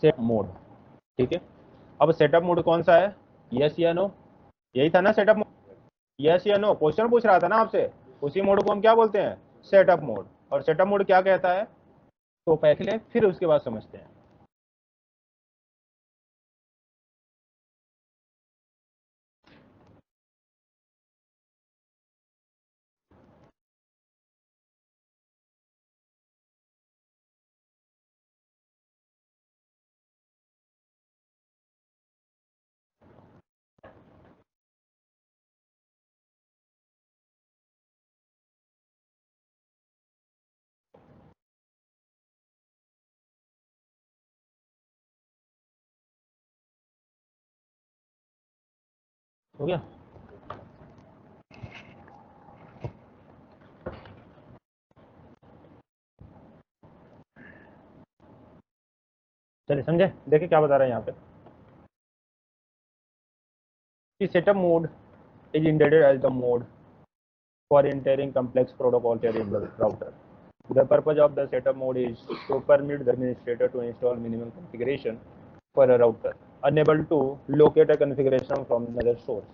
Set mode. ठीक है, अब सेटअप मोड कौन सा है, यस या नो, यही था ना सेटअप मोड, यस या नो क्वेश्चन पूछ रहा था ना आपसे, उसी मोड को हम क्या बोलते हैं, सेटअप मोड। और सेटअप मोड क्या कहता है, तो पहले फिर उसके बाद समझते हैं। हो गया, चलिए समझे, देखिए क्या बता रहे हैं यहाँ पे, setup mode is intended as the mode for entering complex protocol in the router. The purpose of the setup mode is to permit the administrator to install minimum configuration for a router, unable to locate a configuration from another source.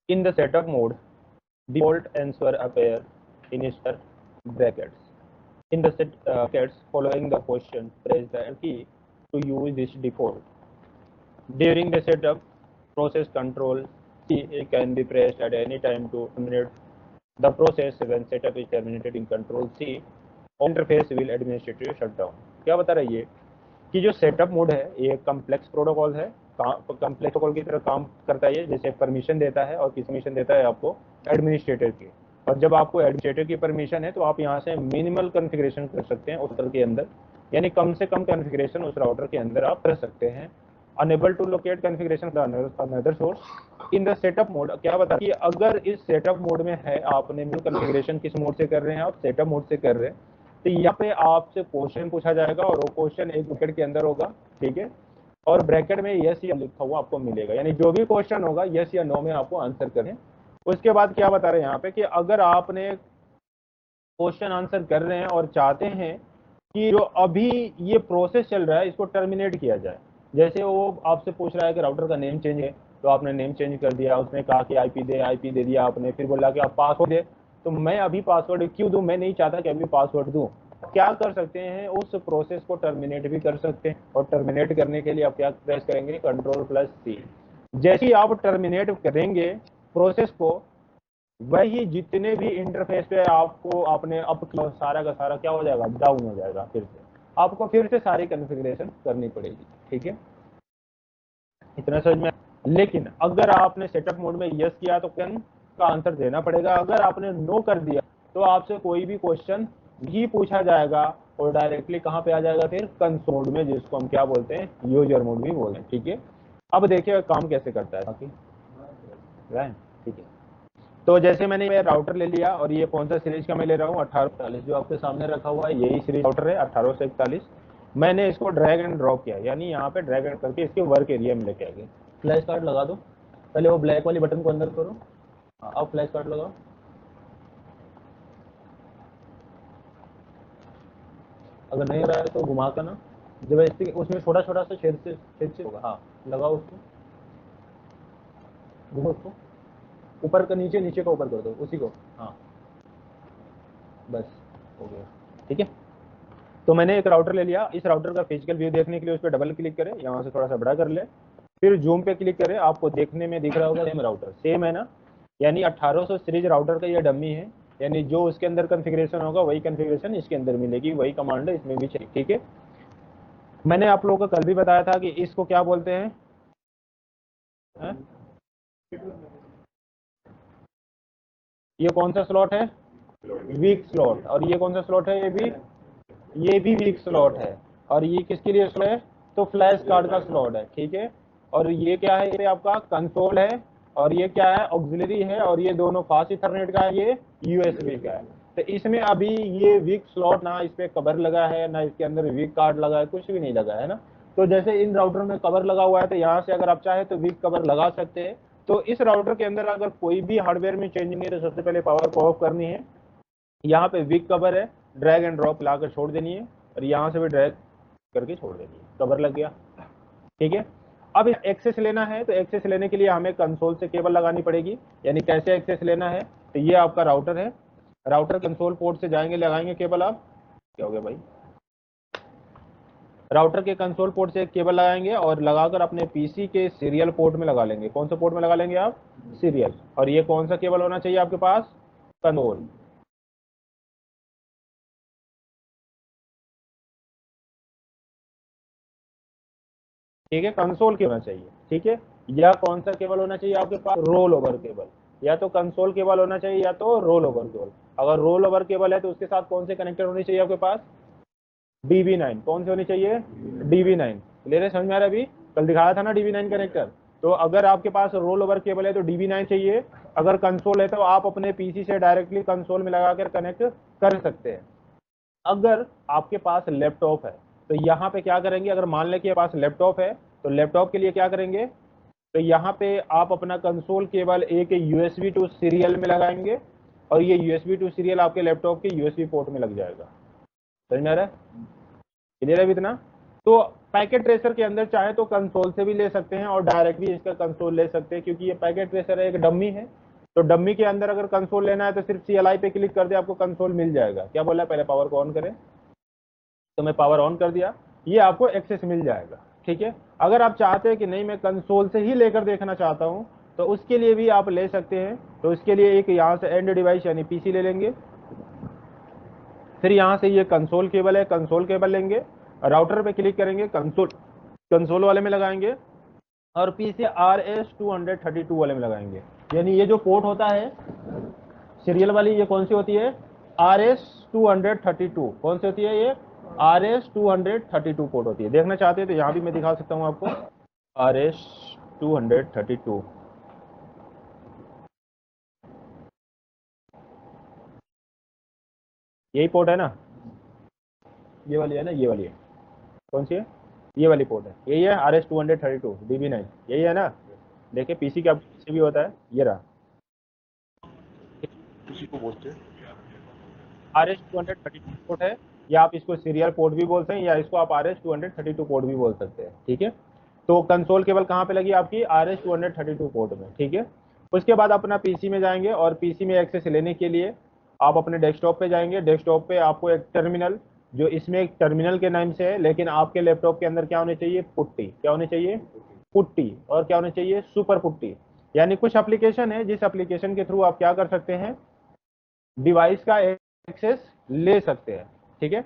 In the setup mode, default answer appear in star brackets. In the brackets following the question, press the key to use this default. During the setup, process control C can be pressed at any time to terminate the process. When setup is terminated in control C, interface will administrative shutdown. क्या बता रही है कि जो setup mode है ये complex protocol है, complex protocol की तरह काम करता है, जैसे परमिशन देता है, और किस परमिशन देता है आपको, एडमिनिस्ट्रेटर की। और जब आपको एडमिनिस्ट्रेटर की परमिशन है तो आप यहाँ से मिनिमल कॉन्फ़िगरेशन कर सकते हैं उस राउटर के अंदर, यानी कम से कम कॉन्फ़िगरेशन उस राउटर के अंदर आप कर सकते हैं। Unable to locate configuration another source in the setup mode. क्या बता कि अगर इस सेटअप मोड में है, आपने कॉन्फ़िगरेशन किस मोड से कर रहे हैं, आप सेटअप मोड से कर रहे हैं, तो यहाँ पे आपसे क्वेश्चन पूछा जाएगा और वो क्वेश्चन एक ब्रैकेट के अंदर होगा, ठीक है, और ब्रैकेट में यस या लिखा हुआ आपको मिलेगा, यानी जो भी क्वेश्चन होगा यस या नो में आपको आंसर करें। उसके बाद क्या बता रहे हैं यहाँ पे कि अगर आपने क्वेश्चन आंसर कर रहे हैं और चाहते हैं कि जो अभी ये प्रोसेस चल रहा है इसको टर्मिनेट किया जाए, जैसे वो आपसे पूछ रहा है कि राउटर का नेम चेंज है, तो आपने नेम चेंज कर दिया, उसने कहा कि आईपी दे दिया आपने, फिर बोला कि आप पासवर्ड दे, तो मैं अभी पासवर्ड क्यों दूं, मैं नहीं चाहता कि अभी पासवर्ड दूं। क्या कर सकते हैं, उस प्रोसेस को टर्मिनेट भी कर सकते हैं, और टर्मिनेट करने के लिए आप क्या प्रेस करेंगे, कंट्रोल+C। जैसे ही आप टर्मिनेट करेंगे प्रोसेस को, वही जितने भी इंटरफेस पे आपको आपने अप किया सारा का सारा क्या हो जाएगा, डाउन हो जाएगा, फिर से आपको फिर से सारी कॉन्फ़िगरेशन करनी पड़ेगी। ठीक है, इतना समझ में। लेकिन अगर आपने सेटअप मोड में यस किया तो क्वेश्चन का आंसर देना पड़ेगा, अगर आपने नो कर दिया तो आपसे कोई भी क्वेश्चन भी पूछा जाएगा और डायरेक्टली कहाँ पे आ जाएगा, फिर कंसोल मोड में, जिसको हम क्या बोलते हैं, यूजर मोड भी बोलते हैं। ठीक है, अब देखिए काम कैसे करता है बाकी, ठीक है। तो जैसे मैंने ये राउटर ले लिया, और ये कौन सा सीरीज का मैं ले रहा हूँ, 1841, जो आपके सामने रखा हुआ है यही सीरीज राउटर है 1841। मैंने इसको ड्रैग एंड ड्रॉप किया, यानी यहाँ पे ड्रैग एंड करके इसके वर्क एरिया में लेके आ गए। फ्लैश कार्ड लगा दो, पहले वो ब्लैक वाली बटन को अंदर करो, अब फ्लैश कार्ड लगाओ। अगर नहीं रहा है तो घुमा कर ना, जब इसके उसमें छोटा छोटा सा छेद से होगा, हाँ लगाओ उसको, घुमो उसको, ऊपर का नीचे, नीचे का ऊपर कर दो उसी को, हाँ बस हो गया। ठीक है, तो मैंने एक राउटर ले लिया, इस राउटर का फिजिकल व्यू देखने के लिए उस पर डबल क्लिक करें, यहाँ से थोड़ा सा बड़ा कर ले, फिर जूम पे क्लिक करें, आपको देखने में दिख रहा होगा सेम राउटर, सेम है ना, यानी 1800 सीरीज राउटर का ये डमी है, यानी जो उसके अंदर कॉन्फ़िगरेशन होगा वही कॉन्फ़िगरेशन इसके अंदर मिलेगी, वही कमांड इसमें भी चाहिए। ठीक है, मैंने आप लोगों को कल भी बताया था कि इसको क्या बोलते हैं, ये कौन सा स्लॉट है, वीक स्लॉट, और ये कौन सा स्लॉट है, ये भी वीक स्लॉट है, और ये किसके लिए स्लॉट है, तो फ्लैश कार्ड का स्लॉट है। ठीक है, और ये क्या है, ये आपका कंसोल है, और ये क्या है, ऑक्सिलरी है, और ये दोनों फास्ट इथरनेट का है, ये यूएसबी का है। तो इसमें अभी ये वीक स्लॉट ना इस पे कवर लगा है, ना इसके अंदर वीक कार्ड लगा है, कुछ भी नहीं लगा है ना। तो जैसे इन राउटर में कवर लगा हुआ है, तो यहाँ से अगर आप चाहे तो वीक कवर लगा सकते हैं। तो इस राउटर के अंदर अगर कोई भी हार्डवेयर में चेंजिंग है तो सबसे पहले पावर को ऑफ करनी है, यहाँ पे वीक कवर है, ड्रैग एंड ड्रॉप लाकर छोड़ देनी है, और यहाँ से भी ड्रैग करके छोड़ देनी है, कवर लग गया। ठीक है, अब एक्सेस लेना है तो एक्सेस लेने के लिए हमें कंसोल से केबल लगानी पड़ेगी। यानी कैसे एक्सेस लेना है, तो ये आपका राउटर है, राउटर कंसोल पोर्ट से जाएंगे, लगाएंगे केबल। आप क्या हो गया भाई, राउटर के कंसोल पोर्ट से एक केबल लगाएंगे और लगाकर अपने पीसी के सीरियल पोर्ट में लगा लेंगे। कौन सा पोर्ट में लगा लेंगे आप, सीरियल। और ये कौन सा केबल होना चाहिए आपके पास, कंसोल। ठीक है, कंसोल के होना चाहिए। ठीक है, या कौन सा केबल होना चाहिए आपके पास, रोल ओवर केबल। या तो कंसोल केबल होना चाहिए या तो रोल ओवर केबल। अगर रोल ओवर केबल है तो उसके साथ कौन से कनेक्टर होने चाहिए आपके पास, DB9। कौन सी होनी चाहिए, DB9। क्लियर है, समझ में आ रहा है। अभी कल दिखाया था ना DB9 कनेक्टर। तो अगर आपके पास रोल ओवर केबल है तो DB9 चाहिए। अगर कंसोल है तो आप अपने पीसी से डायरेक्टली कंसोल में लगाकर कनेक्ट कर सकते हैं। अगर आपके पास लैपटॉप है तो यहाँ पे क्या करेंगे, अगर मान लें कि आपके पास लैपटॉप है तो लैपटॉप के लिए क्या करेंगे, तो यहाँ पे आप अपना कंसोल केबल एक USB टू सीरियल में लगाएंगे और ये USB टू सीरियल आपके लैपटॉप के USB पोर्ट में लग जाएगा। समझ में आ रहा है, क्लियर है इतना। तो पैकेट ट्रेसर के अंदर चाहे तो कंसोल से भी ले सकते हैं और डायरेक्ट भी इसका कंसोल ले सकते हैं, क्योंकि ये पैकेट ट्रेसर है, एक डम्मी है। तो डम्मी के अंदर अगर कंसोल लेना है तो सिर्फ CLI पे क्लिक कर दे, आपको कंसोल मिल जाएगा। क्या बोला है, पहले पावर को ऑन करें, तो मैं पावर ऑन कर दिया, ये आपको एक्सेस मिल जाएगा। ठीक है, अगर आप चाहते हैं कि नहीं मैं कंसोल से ही लेकर देखना चाहता हूं तो उसके लिए भी आप ले सकते हैं। तो इसके लिए एक यहाँ से एंड डिवाइस यानी पीसी ले लेंगे, फिर यहाँ से ये कंसोल केबल है, कंसोल केबल लेंगे, राउटर पे क्लिक करेंगे, कंसोल कंसोल वाले में लगाएंगे और पीसी RS232 वाले में लगाएंगे। यानी ये जो पोर्ट होता है सीरियल वाली, ये कौन सी होती है, RS232। कौन सी होती है ये, RS232 पोर्ट होती है। देखना चाहते हैं तो यहाँ भी मैं दिखा सकता हूँ आपको, RS232। यही पोर्ट है ना, ये वाली है ना, ये वाली है, कौन सी है, ये वाली पोर्ट है, यही है RS232 DB9, यही है ना। देखिए पीसी का पीसी भी होता है, ये रहा, किसी को बोलते हैं RS232 पोर्ट है, या आप इसको सीरियल पोर्ट भी बोलते हैं, या इसको आप RS232 पोर्ट भी बोल सकते हैं। ठीक है, तो कंसोल केबल कहाँ पे लगी आपकी, RS232 पोर्ट में। ठीक है, उसके बाद अपना पीसी में जाएंगे और पीसी में एक्सेस लेने के लिए आप अपने डेस्कटॉप पे जाएंगे। डेस्कटॉप पे आपको एक टर्मिनल, जो इसमें एक टर्मिनल के नाम से है, लेकिन आपके लैपटॉप के अंदर क्या होनी चाहिए, पुट्टी। क्या होनी चाहिए, पुट्टी। और क्या होनी चाहिए, सुपर पुट्टी। यानी कुछ एप्लीकेशन है जिस एप्लीकेशन के थ्रू आप क्या कर सकते हैं, डिवाइस का एक्सेस ले सकते हैं। ठीक है,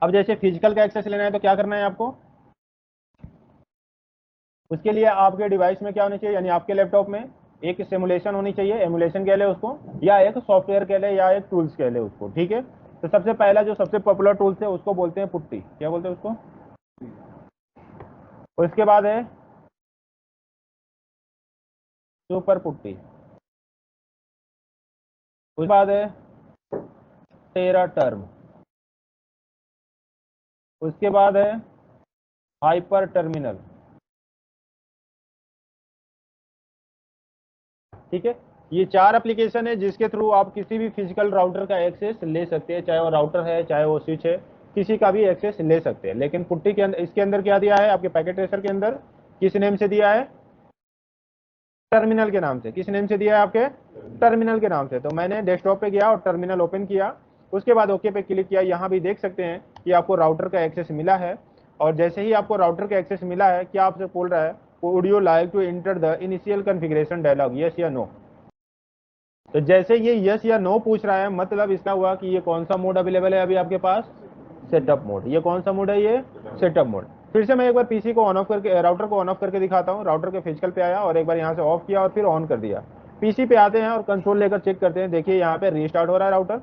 अब जैसे फिजिकल का एक्सेस लेना है तो क्या करना है आपको, उसके लिए आपके डिवाइस में क्या होनी चाहिए, यानी आपके लैपटॉप में एक सिमुलेशन होनी चाहिए, एमुलेशन कह ले उसको, या एक सॉफ्टवेयर कह ले, या एक टूल्स कह ले उसको। ठीक है, तो सबसे पहला जो सबसे पॉपुलर टूल्स है उसको बोलते हैं पुट्टी। क्या बोलते हैं उसको, उसके बाद है सुपर पुट्टी, उसके बाद है टेरा टर्म, उसके बाद है हाइपर टर्मिनल। ठीक है, ये चार एप्लीकेशन है जिसके थ्रू आप किसी भी फिजिकल राउटर का एक्सेस ले सकते हैं, चाहे वो राउटर है चाहे वो स्विच है, किसी का भी एक्सेस ले सकते हैं। लेकिन पुट्टी के अंदर, इसके अंदर क्या दिया है आपके पैकेट ट्रेसर के अंदर, किस नेम से दिया है, टर्मिनल के नाम से। किस नेम से दिया है आपके, टर्मिनल के नाम से। तो मैंने डेस्कटॉप पे गया और टर्मिनल ओपन किया, उसके बाद ओके पे क्लिक किया। यहाँ भी देख सकते हैं कि आपको राउटर का एक्सेस मिला है। और जैसे ही आपको राउटर का एक्सेस मिला है, क्या आपसे बोल रहा है, would you like to enter the initial configuration dialog, yes या नो। तो जैसे ये यस या नो पूछ रहा है, मतलब इसका हुआ कि ये कौन सा मोड अवेलेबल है अभी आपके पास, सेटअप मोड। ये कौन सा मोड है, ये सेटअप मोड। फिर से मैं एक बार पीसी को ऑन ऑफ करके, राउटर को ऑन ऑफ करके दिखाता हूँ। राउटर के फिजिकल पे आया और एक बार यहाँ से ऑफ किया और फिर ऑन कर दिया। पीसी पे आते हैं और कंसोल लेकर चेक करते हैं। देखिए यहाँ पे रीस्टार्ट हो रहा है राउटर।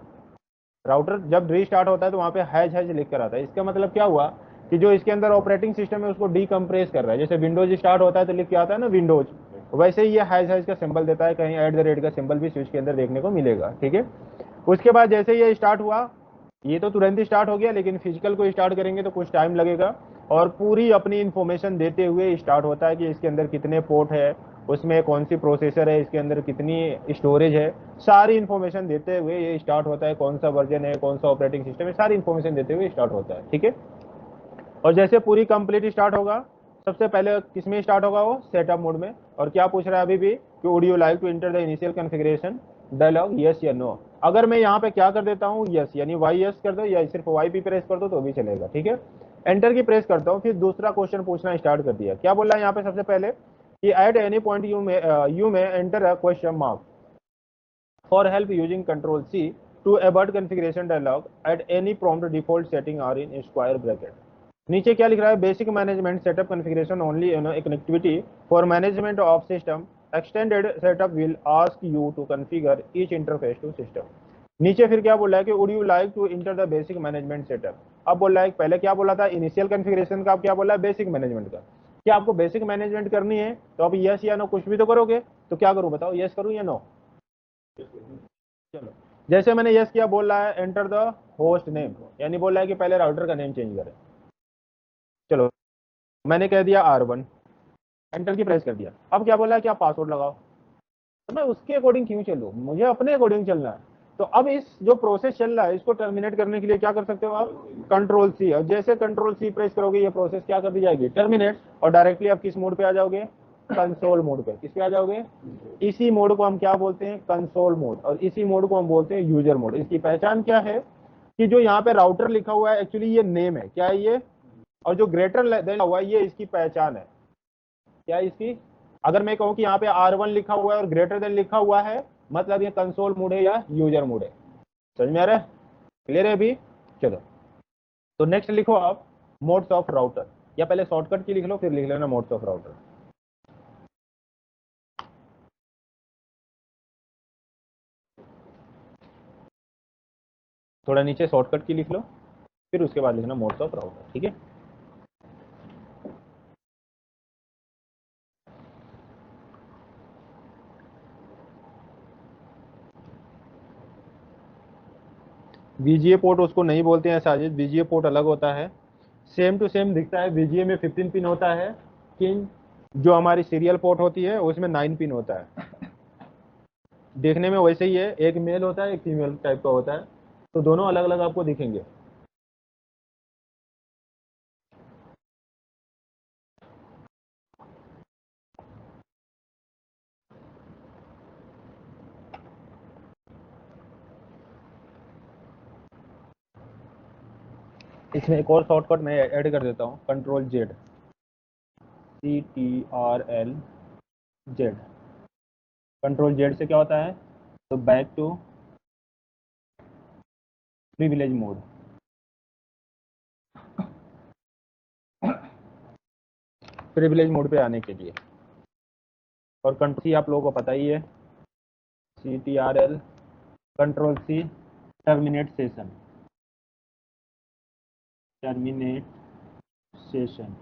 राउटर जब रीस्टार्ट होता है तो वहाँ पे हैज हैज लिख कर आता है। इसका मतलब क्या हुआ कि जो इसके अंदर ऑपरेटिंग सिस्टम है उसको डीकम्प्रेस कर रहा है। जैसे विंडोज स्टार्ट होता है तो लिख के आता है ना विंडोज, वैसे ही ये हैज हैज का सिंबल देता है। कहीं @ का सिंबल भी स्विच के अंदर देखने को मिलेगा। ठीक है, उसके बाद जैसे ये स्टार्ट हुआ, ये तो तुरंत ही स्टार्ट हो गया, लेकिन फिजिकल को स्टार्ट करेंगे तो कुछ टाइम लगेगा। और पूरी अपनी इंफॉर्मेशन देते हुए स्टार्ट होता है कि इसके अंदर कितने पोर्ट है, उसमें कौन सी प्रोसेसर है, इसके अंदर कितनी स्टोरेज है, सारी इंफॉर्मेशन देते हुए ये स्टार्ट होता है। कौन सा वर्जन है, कौन सा ऑपरेटिंग सिस्टम है, सारी इंफॉर्मेशन देते हुए स्टार्ट होता है। ठीक है, और जैसे पूरी कंप्लीट स्टार्ट होगा, सबसे पहले किसमें स्टार्ट होगा, वो सेटअप मोड में। और क्या पूछ रहा है अभी भी कि would you like to enter the initial configuration dialog, yes या नो। अगर मैं यहाँ पे क्या कर देता हूँ, यस, यानी वाई यस कर दो या सिर्फ वाई भी प्रेस कर दो तो भी चलेगा। ठीक है, एंटर की प्रेस करता हूँ, फिर दूसरा क्वेश्चन पूछना स्टार्ट कर दिया। क्या बोल रहा है यहाँ पे सबसे पहले कि एट एनी पॉइंट यू में enter a question mark for help using Control C to abort configuration dialog at any prompt default setting are in square bracket। नीचे क्या लिख रहा है, basic management setup configuration only connectivity for management of system extended setup will ask you to configure each interface to system. नीचे फिर क्या बोल रहा है कि would you like to enter the basic management setup. अब बोल रहा है, पहले क्या बोला था इनिशियल कॉन्फ़िगरेशन का, अब क्या बोला है बेसिक मैनेजमेंट का। क्या आपको बेसिक मैनेजमेंट करनी है तो आप यस या नो कुछ भी तो करोगे, तो क्या करूं बताओ, यस करूं या नो। चलो, जैसे मैंने यस किया, बोल रहा है एंटर द होस्ट नेम, यानी बोल रहा है कि पहले राउटर का नेम चेंज करें। चलो, मैंने कह दिया R1, एंटर की प्रेस कर दिया। अब क्या बोल रहा है कि आप पासवर्ड लगाओ। तो मैं उसके अकॉर्डिंग क्यों चलूं, मुझे अपने अकॉर्डिंग चलना है। तो अब इस जो प्रोसेस चल रहा है इसको टर्मिनेट करने के लिए क्या कर सकते हो आप, कंट्रोल सी। और जैसे कंट्रोल सी प्रेस करोगे ये प्रोसेस क्या कर दी जाएगी, टर्मिनेट। और डायरेक्टली आप किस मोड पे आ जाओगे, कंसोल मोड पे। किस पे आ जाओगे, इसी मोड को हम क्या बोलते हैं, कंसोल मोड। और इसी मोड को हम बोलते हैं यूजर मोड। इसकी पहचान क्या है कि जो यहाँ पे राउटर लिखा हुआ है एक्चुअली ये नेम है, क्या है ये, और जो ग्रेटर देन हुआ है ये इसकी पहचान है। क्या है इसकी, अगर मैं कहूं कि यहाँ पे R1 लिखा हुआ है और ग्रेटर देन लिखा हुआ है, मतलब ये कंसोल मोड है या यूजर मोड है। समझ में आ रहा है, क्लियर है अभी। चलो, तो नेक्स्ट लिखो आप मोड्स ऑफ राउटर, या पहले शॉर्टकट की लिख लो फिर लिख लेना मोड्स ऑफ राउटर। थोड़ा नीचे शॉर्टकट की लिख लो, फिर उसके बाद लिखना मोड्स ऑफ राउटर। ठीक है, VGA पोर्ट उसको नहीं बोलते हैं साजिद, VGA पोर्ट अलग होता है, सेम टू सेम दिखता है। VGA में 15 पिन होता है, लेकिन जो हमारी सीरियल पोर्ट होती है उसमें 9 पिन होता है। देखने में वैसे ही है, एक मेल होता है एक फीमेल टाइप का होता है, तो दोनों अलग अलग आपको दिखेंगे। इसमें एक और शॉर्टकट मैं ऐड कर देता हूँ, control Z, CTRL Z। Control Z से क्या होता है, तो back to privilege mode. Privilege mode पे आने के लिए। और कंट्रोल सी आप लोगों को पता ही है, CTRL, control C, terminate session, terminate session.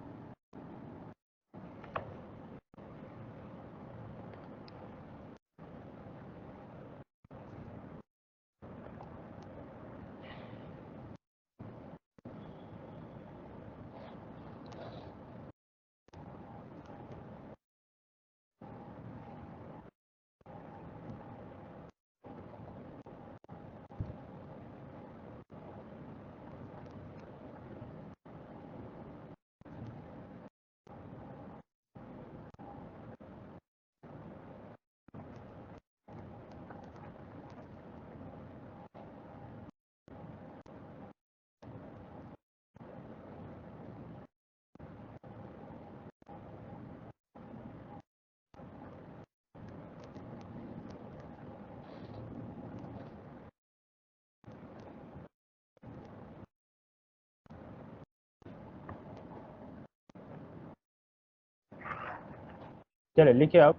चले लिखिए आप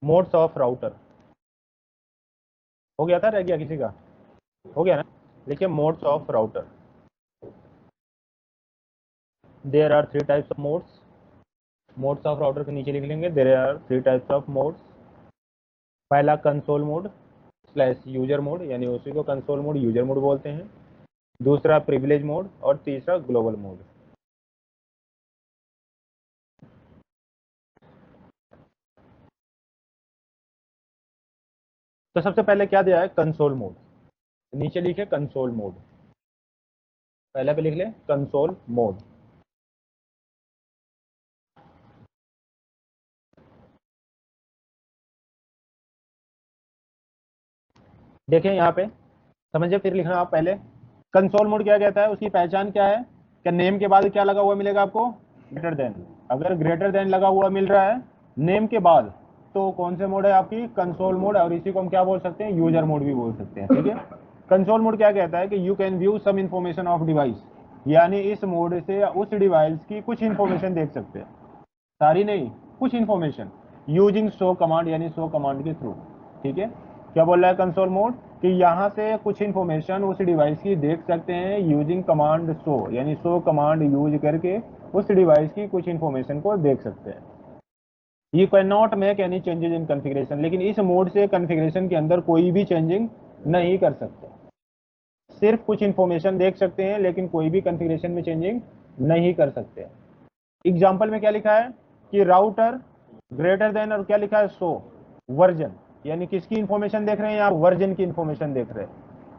मोड्स ऑफ राउटर। हो गया था, रह गया किसी का, हो गया ना। लिखिए modes of router. There are 3 types of modes. Modes of router के नीचे लिख लेंगे there are 3 types of modes. पहला console mode slash user mode, यानी उसी को कंसोल मोड यूजर मोड बोलते हैं। दूसरा प्रिविलेज मोड और तीसरा ग्लोबल मोड। तो सबसे पहले क्या दिया है, कंसोल मोड, नीचे लिखे कंसोल मोड, पहले पे लिख ले कंसोल मोड। देखें यहाँ पे, समझे, फिर लिखना आप पहले। कंसोल मोड क्या कहता है, उसकी पहचान क्या है, कि नेम के बाद क्या लगा हुआ मिलेगा आपको, ग्रेटर देन। अगर ग्रेटर देन लगा हुआ मिल रहा है नेम के बाद, तो कौन से मोड है आपकी, कंसोल मोड, और इसी को हम क्या बोल सकते हैं, यूजर मोड भी बोल सकते हैं, ठीक है। कंसोल मोड क्या कहता है कि you can view some information of device, यानी इस मोड से उस डिवाइस की कुछ इंफॉर्मेशन देख सकते हैं, सारी नहीं, कुछ इंफॉर्मेशन, यूजिंग शो कमांड, यानी शो कमांड के थ्रू, ठीक है। क्या बोल रहा है कंसोल मोड, कि यहाँ से कुछ इंफॉर्मेशन उस डिवाइस की देख सकते हैं यूजिंग कमांड शो, यानी शो कमांड यूज करके उस डिवाइस की कुछ इंफॉर्मेशन को देख सकते हैं। You can not make any changes in configuration, लेकिन इस मोड से कॉन्फ़िगरेशन के अंदर कोई भी चेंजिंग नहीं कर सकते, सिर्फ कुछ इंफॉर्मेशन देख सकते हैं, लेकिन कोई भी कॉन्फ़िगरेशन में चेंजिंग नहीं कर सकते। एग्जाम्पल में क्या लिखा है कि राउटर ग्रेटर देन, और क्या लिखा है, सो वर्जन, यानी किसकी इंफॉर्मेशन देख रहे हैं आप, वर्जन की इंफॉर्मेशन देख रहे हैं।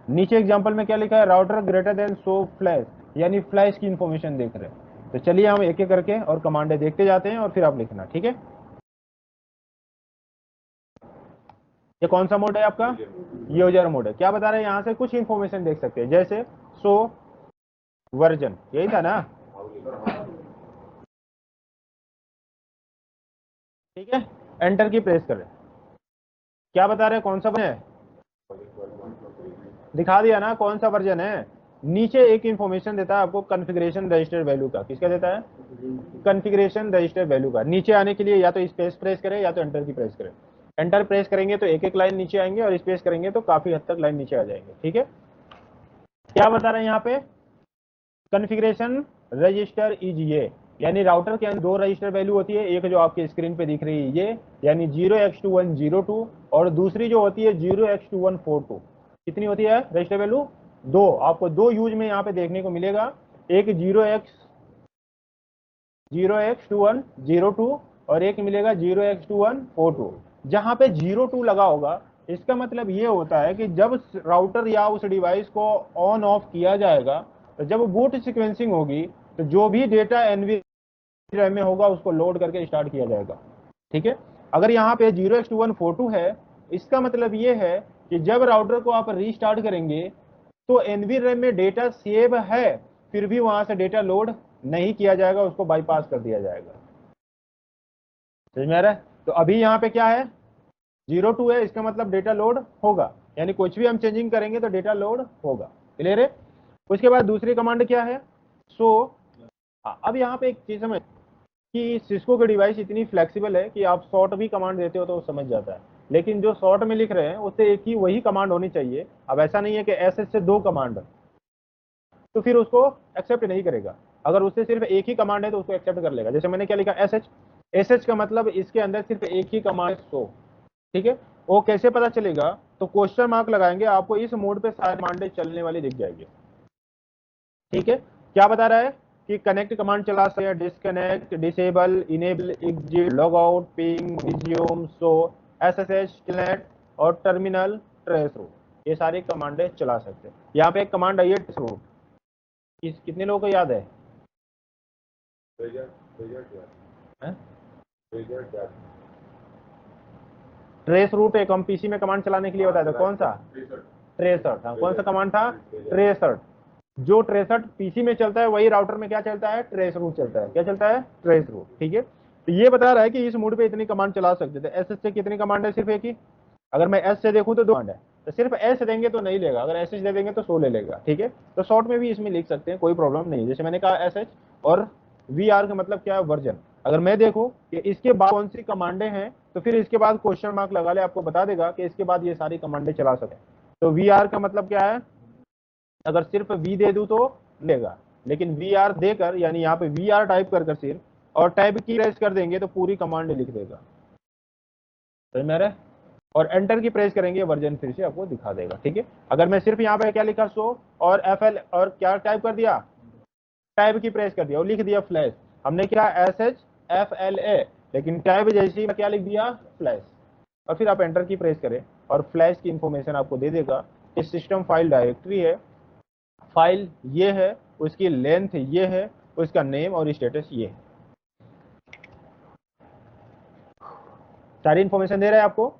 नीचे एग्जाम्पल में क्या लिखा है, router greater than show flash, यानी फ्लैश की इंफॉर्मेशन देख रहे हैं। तो चलिए हम एक एक करके और कमांडे देखते जाते हैं और फिर आप लिखना, ठीक है। ये कौन सा मोड है आपका, यूजर मोड है। क्या बता रहे हैं, यहां से कुछ इंफॉर्मेशन देख सकते हैं, जैसे सो वर्जन, यही था ना, ठीक है। एंटर की प्रेस करें, क्या बता रहे हैं, कौन सा वर्जन है, दिखा दिया ना कौन सा वर्जन है। नीचे एक इंफॉर्मेशन देता है आपको कॉन्फ़िगरेशन रजिस्टर वैल्यू का, किसका देता है, कॉन्फ़िगरेशन रजिस्टर वैल्यू का। नीचे आने के लिए या तो स्पेस प्रेस करें या तो एंटर की प्रेस करें। एंटर प्रेस करेंगे तो एक एक लाइन नीचे आएंगे, और स्पेस करेंगे तो काफी हद तक लाइन नीचे आ जाएंगे, ठीक है। क्या बता रहे हैं यहाँ पे, कॉन्फ़िगरेशन रजिस्टर इज ये, यानी राउटर के अंदर दो रजिस्टर वैल्यू होती है, एक जो आपकी स्क्रीन पे दिख रही है ये, यानी 0x2102, और दूसरी जो होती है 0x2142। कितनी होती है रजिस्टर वैल्यू, दो। आपको दो यूज में यहाँ पे देखने को मिलेगा, एक 0x2102 और एक मिलेगा 0x2142। जहां पे 02 लगा होगा, इसका मतलब ये होता है कि जब राउटर या उस डिवाइस को ऑन ऑफ किया जाएगा, तो जब बूट सीक्वेंसिंग होगी, तो जो भी डेटा एनवी रैम में होगा उसको लोड करके स्टार्ट किया जाएगा, ठीक है। अगर यहाँ पे 0x2142 है, इसका मतलब ये है कि जब राउटर को आप रीस्टार्ट करेंगे, तो एनवी रैम में डेटा सेव है, फिर भी वहां से डेटा लोड नहीं किया जाएगा, उसको बाईपास कर दिया जाएगा, समझ में आ रहा है। तो अभी यहाँ पे क्या है, 02 है, इसका मतलब डेटा लोड होगा, यानी कुछ भी हम चेंजिंग करेंगे तो डेटा लोड होगा, क्लियर है। उसके बाद दूसरी कमांड क्या है, सो अब यहाँ पे एक चीज समझ, कि सिस्को की डिवाइस इतनी फ्लेक्सिबल है कि आप शॉर्ट भी कमांड देते हो तो वो समझ जाता है, लेकिन जो शॉर्ट में लिख रहे हैं उससे एक ही वही कमांड होनी चाहिए। अब ऐसा नहीं है कि एस से दो कमांड, तो फिर उसको एक्सेप्ट नहीं करेगा। अगर उससे सिर्फ एक ही कमांड है तो उसको एक्सेप्ट कर लेगा। जैसे मैंने क्या लिखा, एस एच का मतलब इसके अंदर सिर्फ एक ही कमांड सो, ठीक है। वो कैसे पता चलेगा, तो क्वेश्चन मार्क लगाएंगे, आपको इस मोड पे सारे कमांडें चलने वाली दिख जाएगी, ठीक है। क्या बता रहा है कि कनेक्ट कमांड चला सकते हैं, disconnect, disable, enable, exit, log out, ping, resume, show, SSH, telnet और टर्मिनल ट्रेस रूट, ये सारी कमांडें चला सकते हैं। यहाँ पे एक कमांड आई है ट्रेस रूट, कितने लोगों को याद है, ट्रेस रूट एक हम पीसी में कमांड चलाने के लिए बताया था, कौन सा, ट्रेसर्ट, हाँ कौन सा कमांड था, ट्रेसर्ट। जो ट्रेसर्ट पीसी में चलता है वही राउटर में क्या चलता है, ट्रेस रूट चलता है। क्या चलता है, ट्रेस रूट, ठीक है। तो ये बता रहा है कि इस मोड पे इतनी कमांड चला सकते थे। एस से कितनी कमांड है, सिर्फ एक ही। अगर मैं एस से देखूं तो दो कमांड है, तो सिर्फ एस देंगे तो नहीं लेगा, अगर एस दे देंगे तो 100 ले लेगा, ठीक है। तो शॉर्ट में भी इसमें लिख सकते हैं, कोई प्रॉब्लम नहीं। जैसे मैंने कहा एस और वी आर का मतलब क्या है, वर्जन। अगर मैं देखूं कि इसके बाद कौन सी कमांडे हैं, तो फिर इसके बाद क्वेश्चन मार्क लगा ले, आपको बता देगा कि इसके बाद ये सारी कमांडे चला सके। तो वी आर का मतलब क्या है, अगर सिर्फ वी दे दूं तो लेगा, लेकिन वी आर देकर, यानी यहाँ पे वी आर टाइप कर सिर्फ, और टाइप की प्रेस कर देंगे तो पूरी कमांड लिख देगा, समझ में आ रहा है। और एंटर की प्रेस करेंगे, वर्जन फिर से आपको दिखा देगा, ठीक है। अगर मैं सिर्फ यहाँ पे क्या लिखा, सो और एफ एल, और क्या टाइप कर दिया, टाइप की प्रेस कर दिया और लिख दिया फ्लैश, हमने क्या SHFLA, लेकिन टाइप जैसी मैं क्या लिख दिया, फ्लैश। और फिर आप एंटर की प्रेस करें और फ्लैश की इंफॉर्मेशन आपको दे देगा कि सिस्टम फाइल डायरेक्टरी है, फाइल ये है, उसकी लेंथ ये है, उसका नेम और स्टेटस ये है। सारी इंफॉर्मेशन दे रहा है आपको।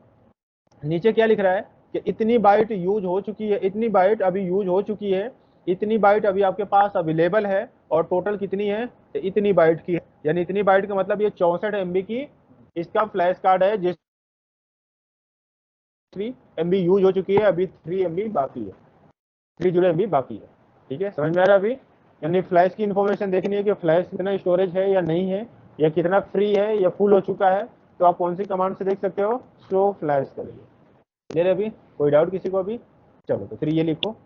नीचे क्या लिख रहा है कि इतनी बाइट यूज हो चुकी है, इतनी बाइट अभी यूज हो चुकी है, इतनी बाइट अभी आपके पास अवेलेबल है, और टोटल कितनी है, तो इतनी बाइट की है। यानी इतनी बाइट का मतलब ये 64 MB की इसका फ्लैश कार्ड है, जिस 3 MB यूज हो चुकी है, अभी 3 MB बाकी है, 3 MB बाकी है। ठीक है, समझ में आ रहा है अभी। यानी फ्लैश की इंफॉर्मेशन देखनी है कि फ्लैश कितना स्टोरेज है या नहीं है, या कितना फ्री है या फुल हो चुका है, तो आप कौन सी कमांड से देख सकते हो, शो फ्लैश करिए। ले रहे अभी, कोई डाउट किसी को अभी? चलो तो फिर ये लिखो,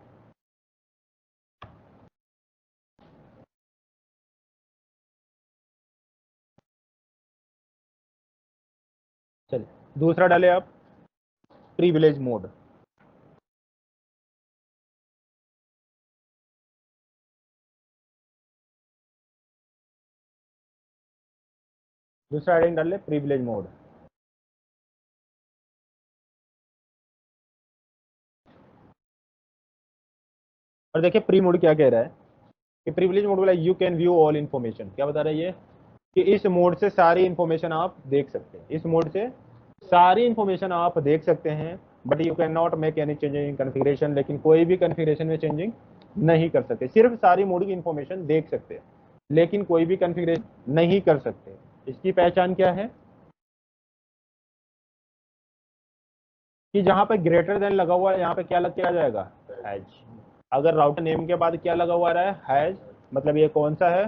चलिए दूसरा डाले आप, प्रिविलेज मोड। दूसरा हेडिंग डाल ले, प्रिविलेज मोड। और देखिए प्री मोड क्या कह रहा है कि प्रिविलेज मोड वाला you can view all information, क्या बता रहा है ये कि इस मोड से सारी इंफॉर्मेशन आप देख सकते हैं, इस मोड से सारी इंफॉर्मेशन आप देख सकते हैं, but you can not make any changing in configuration, लेकिन कोई भी कन्फिगरेशन में चेंजिंग नहीं कर सकते। सिर्फ सारी मोड की इंफॉर्मेशन देख सकते हैं, लेकिन कोई भी कन्फिगरेशन नहीं कर सकते। इसकी पहचान क्या है कि जहां पे ग्रेटर देन लगा हुआ है, यहाँ पे क्या लग के आ जाएगा, हैज। अगर राउटर नेम के बाद क्या लगा हुआ रहा है, हैज, मतलब ये कौन सा है,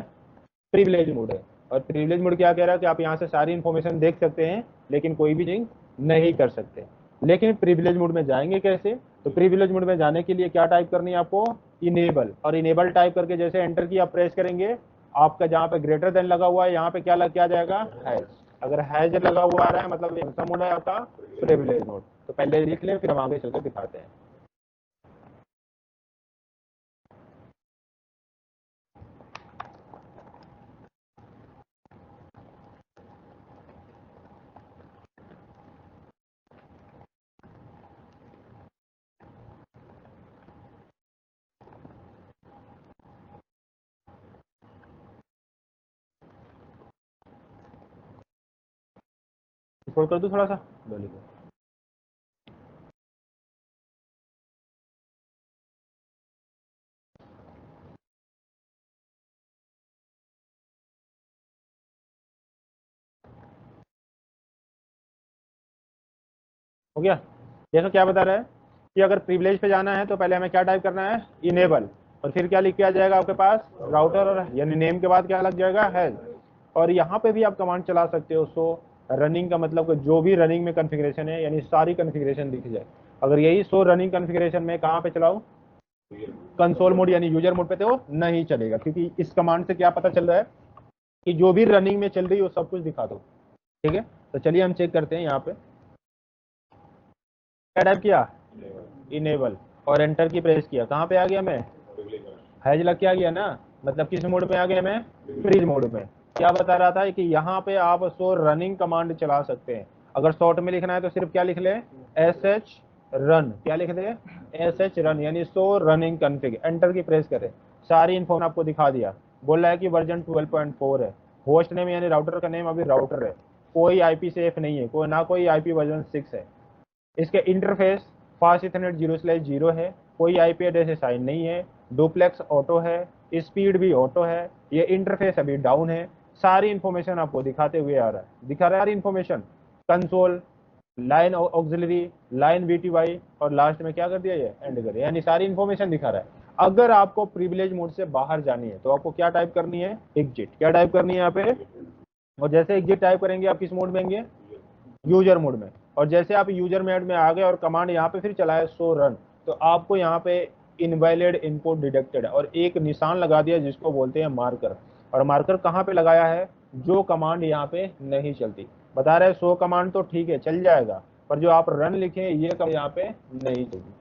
प्रिविलेज मोड है। और प्रिविलेज मोड क्या कह रहा है कि आप यहाँ से सारी इंफॉर्मेशन देख सकते हैं, लेकिन कोई भी चेंज नहीं कर सकते। लेकिन प्रिविलेज मोड में जाएंगे कैसे, तो प्रिविलेज मोड में जाने के लिए क्या टाइप करनी है आपको, इनेबल। और इनेबल टाइप करके जैसे एंटर की आप प्रेस करेंगे, आपका जहाँ पे ग्रेटर देन लगा हुआ है यहाँ पे क्या लग के आ जाएगा, हैज। अगर हैज लगा हुआ आ रहा है मतलब कौन सा मोड है आपका, प्रिविलेज मोड। तो पहले लिख लें, फिर हम आगे चलकर दिखाते हैं। छोड़ कर दो थोड़ा सा, बोलिए। हो गया। देखो क्या बता रहा है कि अगर प्रिविलेज पे जाना है तो पहले हमें क्या टाइप करना है, इनेबल, और फिर क्या लिख के आ जाएगा आपके पास, राउटर, और यानी नेम के बाद क्या लग जाएगा, हैज। और यहाँ पे भी आप कमांड चला सकते हो, सो रनिंग का मतलब जो भी रनिंग में कॉन्फ़िगरेशन है, यानी सारी कॉन्फ़िगरेशन दिख जाए। अगर यही सो रनिंग कॉन्फ़िगरेशन में कहाँ पे चलाओ, कंसोल मोड यानी यूजर मोड पे, तो नहीं चलेगा, क्योंकि इस कमांड से क्या पता चल रहा है कि जो भी रनिंग में चल रही है वो सब कुछ दिखा दो। ठीक है, तो चलिए हम चेक करते हैं। यहाँ पे क्या टाइप किया, इनेबल, और एंटर की प्रेस किया, कहाँ पे आ गया, मैं हैज लग के आ गया ना, मतलब किस मोड में आ गया, मैं फ्रीज मोड में। क्या बता रहा था कि यहाँ पे आप सो रनिंग कमांड चला सकते हैं। अगर शॉर्ट में लिखना है तो सिर्फ क्या लिख ले, sh रन, क्या लिख दे, sh रन, यानी सो रनिंग कन्फिग। एंटर की प्रेस करें, सारी इन्फॉर्मेशन आपको दिखा दिया। बोल रहा है कि वर्जन 12.4 है, होस्ट नेम यानी राउटर का नेम अभी राउटर है, कोई IP सेफ नहीं है, कोई ना कोई IP वर्जन 6 है। इसके इंटरफेस फास्ट इथरनेट 0/0 है, कोई IP एड्रेस असाइन नहीं है, डुप्लेक्स ऑटो है, स्पीड भी ऑटो है, ये इंटरफेस अभी डाउन है। सारी इंफॉर्मेशन आपको दिखाते हुए आ रहा है, दिखा रहा है सारी information, console, line auxiliary, line VTY, और लास्ट में क्या कर दिया, ये एंड कर दिया, यानी सारी इंफॉर्मेशन दिखा रहा है। अगर आपको प्रिविलेज मोड से बाहर जानी है तो आपको क्या टाइप करनी है, एग्जिट। क्या टाइप करनी है यहाँ पे, और जैसे एग्जिट टाइप करेंगे आप किस मोड में आएंगे, यूजर मोड में। और जैसे आप यूजर मोड में आ गए और कमांड यहाँ पे फिर चलाए सो रन, तो आपको यहाँ पे इनवैलिड इनपुट डिटेक्टेड है, और एक निशान लगा दिया जिसको बोलते हैं मार्कर। और मार्कर कहाँ पे लगाया है, जो कमांड यहाँ पे नहीं चलती। बता रहे सो कमांड तो ठीक है चल जाएगा, पर जो आप रन लिखे ये कमांड यहाँ पे नहीं चलती।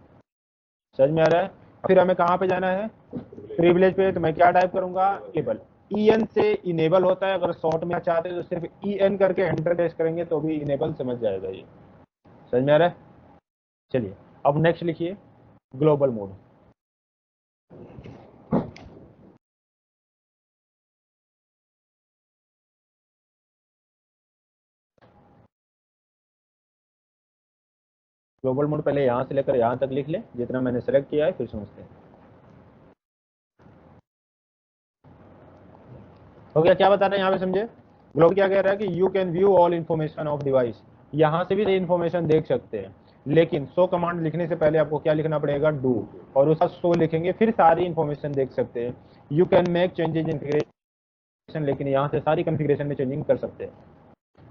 समझ में आ रहा है। फिर हमें कहाँ पे जाना है, प्रिविलेज पे, तो मैं क्या टाइप करूंगा, इनेबल। EN से इनेबल होता है, अगर शॉर्ट में चाहते हैं तो सिर्फ EN करके एंटर प्रेस करेंगे तो भी इनेबल समझ जाएगा ये। समझ में आ रहा है? चलिए अब नेक्स्ट लिखिए ग्लोबल मोड। ग्लोबल मोड पहले यहां से लेकर यहां तक लिख ले, जितना मैंने सेलेक्ट किया है, फिर समझते हैं। हो गया? क्या बता रहे हैं यहाँ पे, समझे? ग्लोबल क्या कह रहा है कि you can view all information of device, यहां से भी इन्फॉर्मेशन देख सकते हैं, लेकिन सो कमांड लिखने से पहले आपको क्या लिखना पड़ेगा? डू, और उसका सो लिखेंगे, फिर सारी इन्फॉर्मेशन देख सकते हैं। You can make changes in configuration, लेकिन यहाँ से सारी कॉन्फ़िगरेशन में चेंजिंग कर सकते हैं,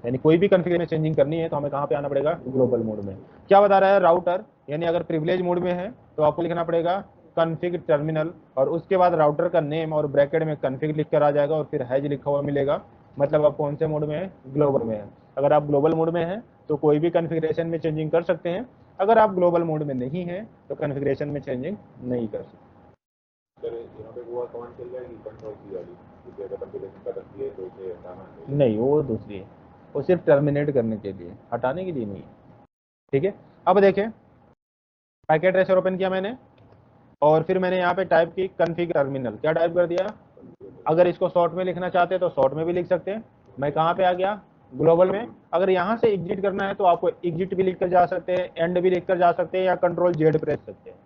यानी कोई भी कॉन्फ़िगरेशन में चेंजिंग करनी है तो हमें कहाँ पे आना पड़ेगा? ग्लोबल मोड में। क्या बता रहा है? राउटर, यानी अगर प्रिविलेज मोड में है तो आपको लिखना पड़ेगा कॉन्फ़िग टर्मिनल, और उसके बाद राउटर का नेम और ब्रैकेट में कॉन्फ़िग लिख कर आ जाएगा, और फिर हैज लिखा हुआ मिलेगा। मतलब आप कौन से मोड में है? ग्लोबल में है। अगर आप ग्लोबल मोड में है तो कोई भी कॉन्फ़िगरेशन में चेंजिंग कर सकते हैं, अगर आप ग्लोबल मोड में नहीं है तो कॉन्फ़िगरेशन में चेंजिंग नहीं कर सकते। नहीं, वो दूसरी है, वो सिर्फ टर्मिनेट करने के लिए, हटाने के लिए नहीं है। ठीक है, अब देखें, पैकेट ट्रेसर ओपन किया मैंने, और फिर मैंने यहाँ पे टाइप की कॉन्फ़िग टर्मिनल। क्या टाइप कर दिया? अगर इसको शॉर्ट में लिखना चाहते हैं तो शॉर्ट में भी लिख सकते हैं। मैं कहाँ पे आ गया? ग्लोबल में। अगर यहाँ से एग्जिट करना है तो आपको एग्जिट भी लिख कर जा सकते हैं, एंड भी लिख कर जा सकते हैं, या कंट्रोल जेड प्रेस सकते हैं।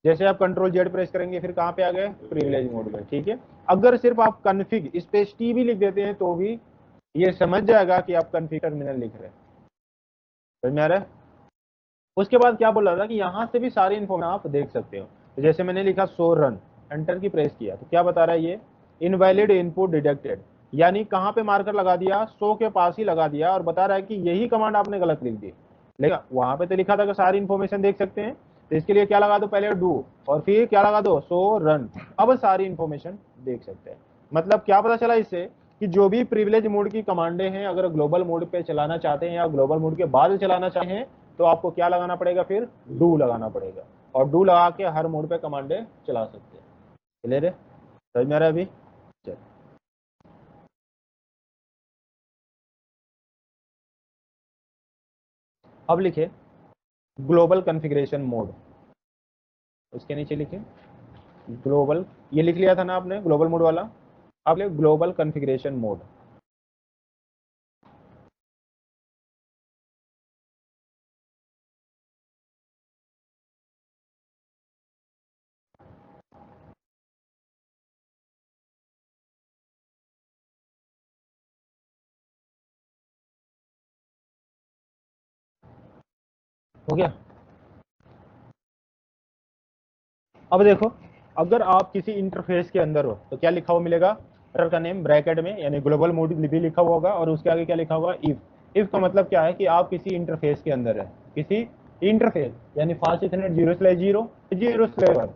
जैसे आप कंट्रोल जेड प्रेस करेंगे फिर कहाँ पे आ गए? प्रिविलेज मोड में। ठीक है, अगर सिर्फ आप कॉन्फ़िग स्पेस टी भी लिख देते हैं तो भी ये समझ जाएगा कि आप कॉन्फ़िग टर्मिनल लिख रहे हैं। समझ में आ रहा है? उसके बाद क्या बोल रहा था कि यहाँ से भी सारी इन्फॉर्मेशन आप देख सकते हो। तो जैसे मैंने लिखा सो रन, एंटर की प्रेस किया, तो क्या बता रहा है ये? इनवैलिड इनपुट डिटेक्टेड, यानी कहाँ पे मार्कर लगा दिया? सो के पास ही लगा दिया, और बता रहा है कि यही कमांड आपने गलत लिख दी। लेकिन वहां पे तो लिखा था कि सारी इन्फॉर्मेशन देख सकते हैं, तो इसके लिए क्या लगा दो? पहले डू, और फिर क्या लगा दो? सो रन। अब सारी इन्फॉर्मेशन देख सकते हैं। मतलब क्या पता चला इससे कि जो भी प्रिविलेज मोड की कमांडें हैं, अगर ग्लोबल मोड पे चलाना चाहते हैं या ग्लोबल मोड के बाद चलाना चाहें तो आपको क्या लगाना पड़ेगा? फिर डू लगाना पड़ेगा, और डू लगा के हर मोड पे कमांडें चला सकते हैं। क्लियर है? समझ में आ रहा है अभी? चल, अब लिखे ग्लोबल कॉन्फ़िगरेशन मोड। उसके नीचे लिखे ग्लोबल, ये लिख लिया था ना आपने ग्लोबल मोड वाला, अब लिखे ग्लोबल कॉन्फ़िगरेशन मोड। हो गया? अब देखो, अगर आप किसी इंटरफेस के अंदर हो तो क्या लिखा हुआ मिलेगा? एरर का नेम ब्रैकेट में, यानी ग्लोबल मोड भी लिखा हुआ होगा, और उसके आगे क्या लिखा होगा? इफ का मतलब क्या है कि आप किसी इंटरफेस के अंदर है, किसी इंटरफेस, यानी फास्ट इथरनेट 0/0/0/1,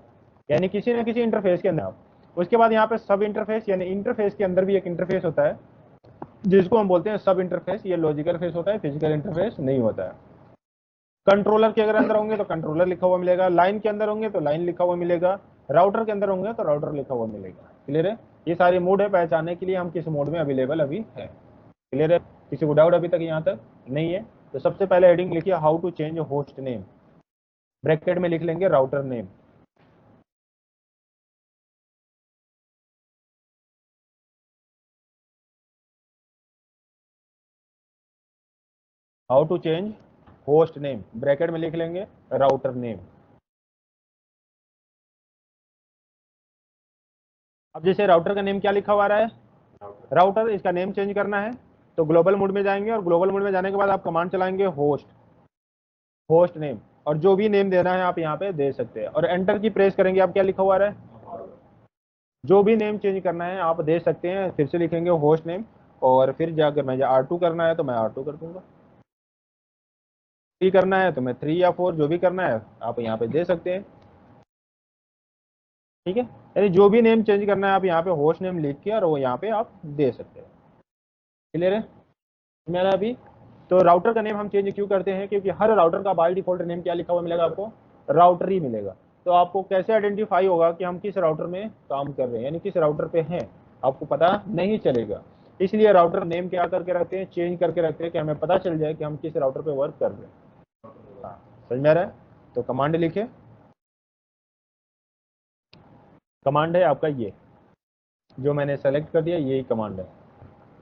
यानी किसी न किसी इंटरफेस के अंदर आप। उसके बाद यहाँ पे सब इंटरफेस, यानी इंटरफेस के अंदर भी एक इंटरफेस होता है जिसको हम बोलते हैं सब इंटरफेस। ये लॉजिकल फेस होता है, फिजिकल इंटरफेस नहीं होता है। कंट्रोलर के अगर अंदर होंगे तो कंट्रोलर लिखा हुआ मिलेगा, लाइन के अंदर होंगे तो लाइन लिखा हुआ मिलेगा, राउटर के अंदर होंगे तो राउटर लिखा हुआ मिलेगा। क्लियर है? ये सारे मोड है, पहचानने के लिए हम किस मोड में अवेलेबल अभी है। क्लियर है? किसी को डाउट अभी तक यहाँ तक नहीं है? तो सबसे पहले हेडिंग लिखिए how to change host name, bracket में लिख लेंगे router name. How to change host name, bracket में लिख लेंगे राउटर नेम। अब जैसे राउटर का नेम क्या लिखा हुआ आ रहा है? राउटर, इसका नेम चेंज करना है तो ग्लोबल मोड में जाएंगे, और ग्लोबल मोड में जाने के बाद आप कमांड चलाएंगे होस्ट, होस्ट नेम, और जो भी नेम देना है आप यहाँ पे दे सकते हैं, और एंटर की प्रेस करेंगे। आप क्या लिखा हुआ है? जो भी नेम चेंज करना है आप दे सकते हैं। फिर से लिखेंगे होस्ट नेम, और फिर जाकर मैं R2 करना है तो मैं R2 कर दूंगा, 3 करना है तो मैं 3 या 4, जो भी करना है आप यहाँ पे दे सकते हैं। ठीक है, यानी जो भी नेम चेंज करना है आप यहाँ पे होस्ट नेम लिख के और वो यहाँ पे आप दे सकते हैं। क्लियर है मेरा? अभी तो राउटर का नेम हम चेंज क्यों करते हैं? क्योंकि हर राउटर का बाय डिफॉल्ट नेम क्या लिखा हुआ मिलेगा आपको? राउटर ही मिलेगा। तो आपको कैसे आइडेंटिफाई होगा कि हम किस राउटर में काम कर रहे हैं, यानी किस राउटर पे हैं, आपको पता नहीं चलेगा। इसलिए राउटर नेम क्या करके रखते हैं? चेंज करके रखते हैं कि हमें पता चल जाए कि हम किस राउटर पे वर्क कर रहे हैं। समझ में आ रहा है? तो कमांड लिखे, कमांड है आपका ये जो मैंने सेलेक्ट कर दिया, यही कमांड है।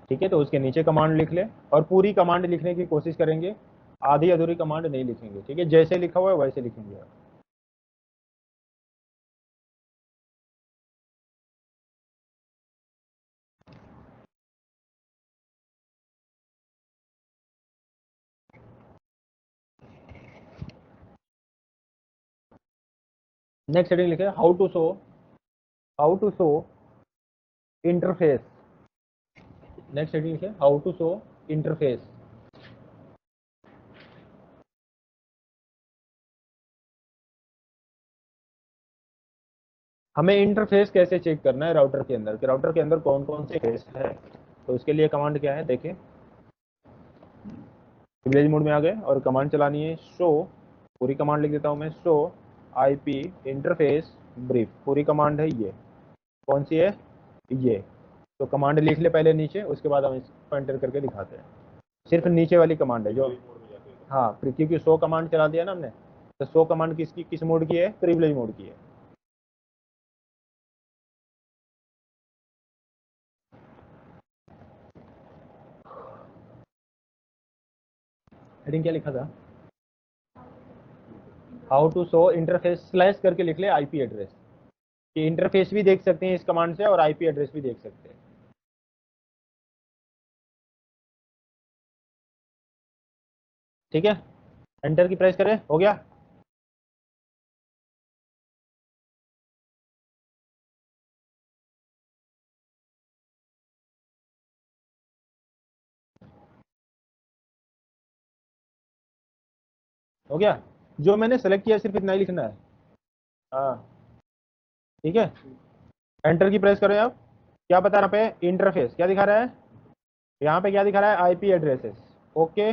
ठीक है, तो उसके नीचे कमांड लिख ले और पूरी कमांड लिखने की कोशिश करेंगे, आधी अधूरी कमांड नहीं लिखेंगे। ठीक है, जैसे लिखा हुआ है वैसे लिखेंगे। नेक्स्ट हेडिंग लिखे how to show interface. Next heading लिखे हाउ टू शो इंटरफेस। हमें इंटरफेस कैसे चेक करना है राउटर के अंदर, कि राउटर के अंदर कौन कौन से फेस है। तो उसके लिए कमांड क्या है, देखिए प्रिविलेज मोड में आ गए और कमांड चलानी है शो, पूरी कमांड लिख देता हूं मैं, शो आईपी इंटरफेस ब्रीफ। पूरी कमांड है ये, कौन सी है ये। तो कमांड लिख ले पहले नीचे, उसके बाद हम इसको एंटर करके दिखाते हैं। सिर्फ नीचे वाली कमांड है जो, हाँ क्योंकि शो कमांड चला दिया ना हमने, तो शो कमांड किसकी किस मोड की है, प्रिविलेज मोड की है। हेडिंग क्या लिखा था, how to show interface slash करके लिख ले आईपी एड्रेस, कि इंटरफेस भी देख सकते हैं इस कमांड से और आईपी एड्रेस भी देख सकते हैं। ठीक है, एंटर की प्रेस करें, हो गया। हो गया, जो मैंने सेलेक्ट किया सिर्फ इतना ही लिखना है। हाँ ठीक है, एंटर की प्रेस करें। अब क्या बता रहा पे, इंटरफेस क्या दिखा रहा है, यहाँ पे क्या दिखा रहा है, IP addresses. Okay,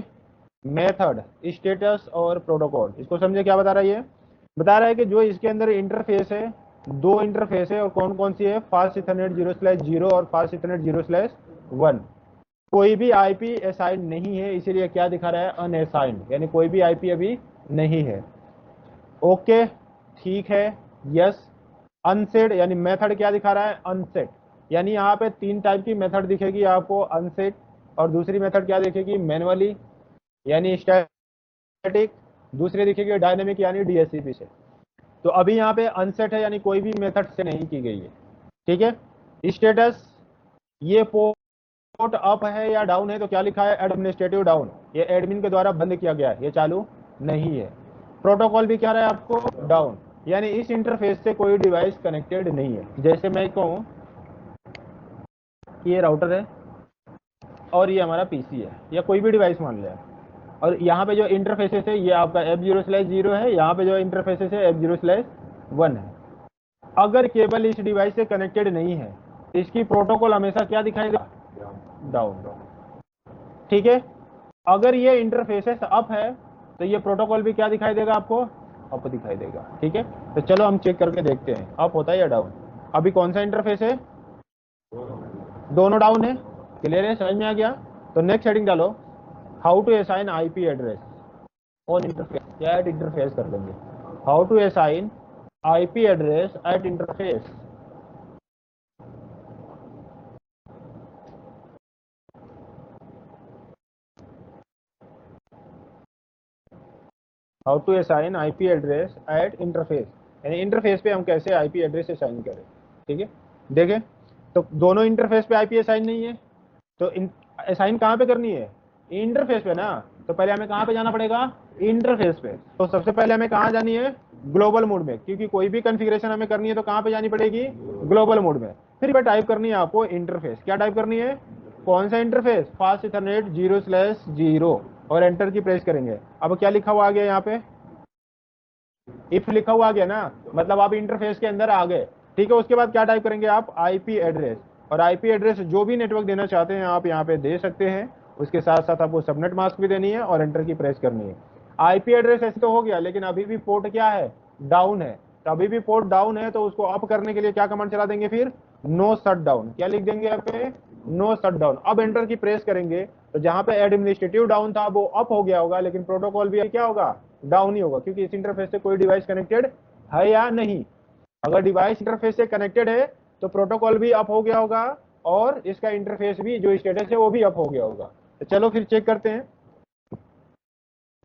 method, status और प्रोटोकॉल, इसको समझे क्या बता रहा है ये, बता रहा है कि जो इसके अंदर इंटरफेस है, दो इंटरफेस है और कौन कौन सी है, फास्ट इथरनेट 0/0 और फास्ट इथरनेट 0/1। कोई भी आईपी असाइंड नहीं है, इसीलिए क्या दिखा रहा है, अनअसाइंड, यानी कोई भी आईपी अभी नहीं है। ओके ठीक है, यस। अनसेट यानी मेथड क्या दिखा रहा है, अनसेट, यानी यहाँ पे तीन टाइप की मेथड दिखेगी आपको, अनसेट, और दूसरी मेथड क्या दिखेगी, मैनुअली यानी स्टैटिक, दूसरी दिखेगी डायनेमिक यानी डीएससीपी से। तो अभी यहाँ पे अनसेट है यानी कोई भी मेथड से नहीं की गई है। ठीक है, स्टेटस, ये पोर्ट अप है या डाउन है, तो क्या लिखा है, एडमिनिस्ट्रेटिव डाउन, ये एडमिन के द्वारा बंद किया गया है, ये चालू नहीं है। प्रोटोकॉल भी क्या रहा है आपको, डाउन, यानी इस इंटरफेस से कोई डिवाइस कनेक्टेड नहीं है। जैसे मैं कहूँ कि ये राउटर है और ये हमारा पीसी है या कोई भी डिवाइस मान लिया, और यहाँ पे जो इंटरफेसेस है ये आपका F0/0 है, यहाँ पे जो इंटरफेसेस है F0/1 है। अगर केबल इस डिवाइस से कनेक्टेड नहीं है, इसकी प्रोटोकॉल हमेशा क्या दिखाएगा, डाउन। ठीक है, अगर ये इंटरफेसेस अप है तो ये प्रोटोकॉल भी क्या दिखाई देगा आपको, अप दिखाई देगा। ठीक है, तो चलो हम चेक करके देखते हैं अप होता है या डाउन। अभी कौन सा इंटरफेस है, दोनों डाउन है, क्लियर है, समझ में आ गया। तो नेक्स्ट हेडिंग डालो, how to assign IP address on interface, या एट इंटरफेस कर देंगे, how to assign IP address at interface. How to assign IP address at interface, यानी इंटरफेस पे हम कैसे आईपी एड्रेस असाइन करें। ठीक है, देखें तो दोनों इंटरफेस पे आईपी असाइन नहीं है, तो असाइन कहाँ पे करनी है, इंटरफेस पे ना। तो पहले हमें कहाँ पे जाना पड़ेगा, इंटरफेस पे। तो सबसे पहले हमें कहाँ जानी है, ग्लोबल मोड में, क्योंकि कोई भी कॉन्फ़िगरेशन हमें करनी है तो कहाँ पे जानी पड़ेगी, ग्लोबल मोड में। फिर टाइप करनी है आपको इंटरफेस, क्या टाइप करनी है, कौन सा इंटरफेस, फास्ट इथरनेट 0/0, और एंटर की प्रेस करेंगे। अब क्या लिखा हुआ आ गया यहाँ पे, इफ लिखा हुआ आ गया ना, मतलब आप इंटरफेस के अंदर आ गए। ठीक है, उसके बाद क्या टाइप करेंगे आप, आईपी एड्रेस, और आईपी एड्रेस जो भी नेटवर्क देना चाहते हैं आप यहाँ पे दे सकते हैं। उसके साथ साथ आपको सबनेट मास्क भी देनी है और एंटर की प्रेस करनी है। आईपी एड्रेस ऐसे तो हो गया, लेकिन अभी भी पोर्ट क्या है, डाउन है। तो अभी भी पोर्ट डाउन है, तो उसको अप करने के लिए क्या कमांड चला देंगे, फिर नो शट डाउन, क्या लिख देंगे यहाँ पे, नो शट डाउन। अब एंटर की प्रेस करेंगे तो जहां पे एडमिनिस्ट्रेटिव डाउन था वो अप हो गया होगा, लेकिन प्रोटोकॉल भी क्या होगा, डाउन ही होगा, क्योंकि इस इंटरफेस से कोई डिवाइस कनेक्टेड है या नहीं। अगर डिवाइस इंटरफेस से कनेक्टेड है तो प्रोटोकॉल भी अप हो गया होगा और इसका इंटरफेस भी जो स्टेटस है वो भी अप हो गया होगा। तो चलो फिर चेक करते हैं।